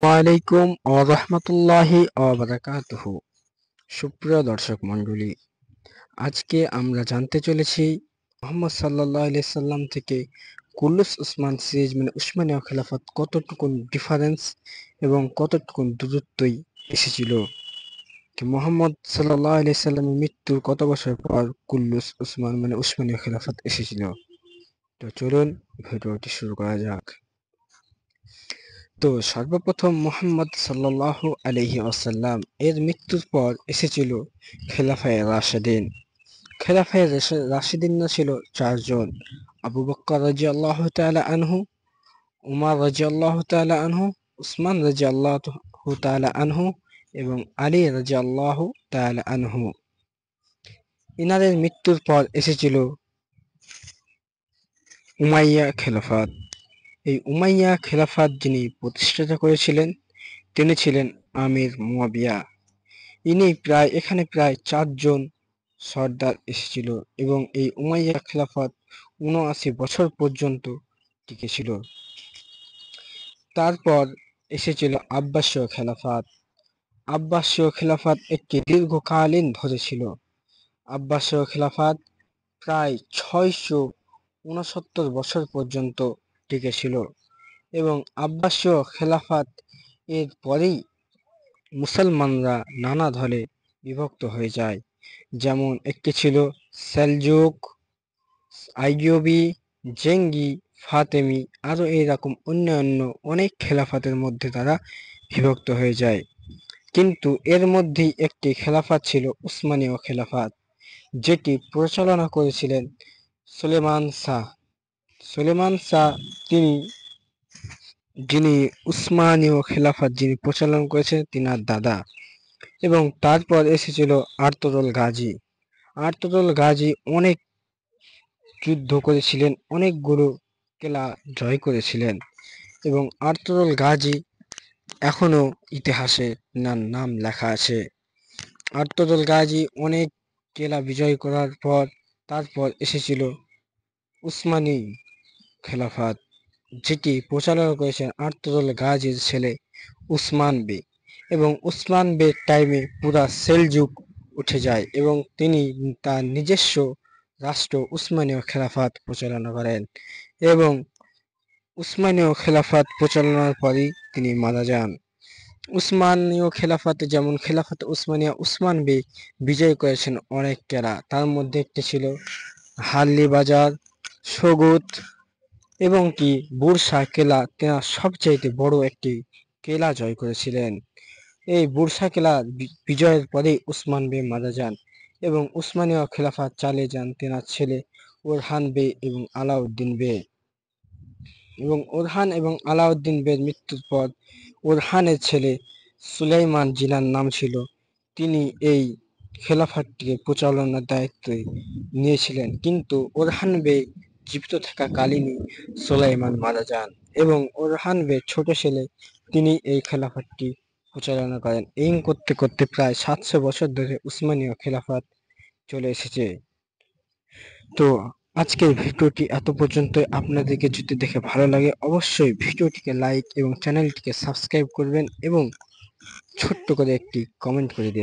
ওয়ালাইকুম রাহমাতুল্লাহি ওয়া বারাকাতুহু। সুপ্রিয় দর্শক মণ্ডলী, আজকে আমরা জানতে চলেছি মুহাম্মদ সাল্লাল্লাহু আলাইহি সাল্লাম থেকে কুল্লুস উসমান সিরিজ মানে উসমানীয় খেলাফত কতটুকুন ডিফারেন্স এবং কতটুকুন দূরত্বই এসেছিল। মুহাম্মদ সাল্লাল্লাহু আলাইহি সাল্লামের মৃত্যুর কত বছর পর কুল্লুস উসমান মানে উসমানীয় খেলাফত এসেছিল। তো চলুন ভিডিওটি শুরু করা যাক। তো সর্বপ্রথম মুহাম্মদ সাল্লাল্লাহু আলাইহি ওয়াসাল্লাম এর মৃত্যুর পর এসেছিল খেলাফায়ে রাশেদিন। খেলাফায়ে রাশেদিন ছিল চারজন: আবু বকর রাদিয়াল্লাহু তাআলা আনহু, উমর রাদিয়াল্লাহু তাআলা আনহু, উসমান রাদিয়াল্লাহু তাআলা আনহু এবং আলী রাদিয়াল্লাহু তাআলা আনহু। ইনাদের মৃত্যুর পর এসেছিল উমাইয়া খেলাফত। এই উমাইয়া খেলাফত যিনি প্রতিষ্ঠাতা করেছিলেন তিনি ছিলেন আমির মুয়াবিয়া। এখানে প্রায় ৪ জন সর্দার এসেছিল এবং এই উমাইয়া খেলাফত ৭৯ বছর পর্যন্ত টিকেছিল। তারপর এসেছিল আব্বাসীয় খেলাফত। আব্বাসীয় খেলাফত একটি দীর্ঘকালীন ধরে ছিল। আব্বাসীয় খেলাফত প্রায় ৬৬৯ বছর পর্যন্ত টিকেছিল এবং আব্বাসীয় খেলাফত এর পরেই মুসলমানরা নানা দলে বিভক্ত হয়ে যায়। যেমন একটি ছিল সেলজুক, আইয়ুবী, জেঙ্গি, ফাতেমি, আরও এইরকম অন্যান্য অনেক খেলাফতের মধ্যে তারা বিভক্ত হয়ে যায়। কিন্তু এর মধ্যেই একটি খেলাফত ছিল উসমানীয় খেলাফত, যেটি পরিচালনা করেছিলেন সুলেমান শাহ। সুলেমান শাহ যিনি উসমানীয় খেলাফত যিনি পরিচালনা করেছেন তিনার দাদা। এবং তারপর এসেছিল আর্তুগরুল গাজী। আর্তুগরুল গাজী অনেক যুদ্ধ করেছিলেন, অনেকগুলো কেলা জয় করেছিলেন এবং আর্তুগরুল গাজী এখনো ইতিহাসে নাম লেখা আছে। আর্তুগরুল গাজী অনেক কেলা বিজয় করার পর তারপর এসেছিল উসমানী খেলাফত, যেটি পরিচালনা করেছেন আর্তুগরুল গাজীর ছেলে উসমান বে। এবং উসমান বের টাইমে পুরা সেলজুক উঠে যায় এবং তিনি তার নিজস্ব রাষ্ট্র উসমানীয় খেলাফত পরিচালনা করেন এবং উসমানীয় খেলাফত পরিচালনার পরই তিনি মারা যান। উসমানীয় খেলাফতে যেমন খেলাফত উসমানিয়া উসমান বে বিজয় করেছেন অনেক কেলা, তার মধ্যে একটি ছিল হারলি বাজার, সগুত এবং কি বুরসা কেলা। তেনার সবচাইতে বড় একটি কেলা জয় করেছিলেন। এই বুরসা কেলা বিজয়ের পরেই উসমান বে মারা যান এবং উসমানীয় খেলাফত চালিয়ে যান তেনার ছেলে ওরহান বে এবং আলাউদ্দিন বে। এবং ওরহান এবং আলাউদ্দিন বের মৃত্যুর পর ওরহানের ছেলে সুলাইমান জিনার নাম ছিল, তিনি এই খেলাফতটিকে পরিচালনার দায়িত্ব নিয়েছিলেন। কিন্তু ওরহান বে জীবিত থাকাকালীনই সুলাইমান মারা যান এবং ওরহান বে ছোট ছেলে তিনি এই খেলাফতটি পরিচালনা করেন। এই করতে করতে প্রায় ৭০০ বছর ধরে উসমানীয় খেলাফত চলে এসেছে। তো আজকের ভিডিওটি এত পর্যন্তই। আপনাদেরকে যদি দেখে ভালো লাগে অবশ্যই ভিডিওটিকে লাইক এবং চ্যানেলটিকে সাবস্ক্রাইব করবেন এবং ছোট্ট করে একটি কমেন্ট করে দিন।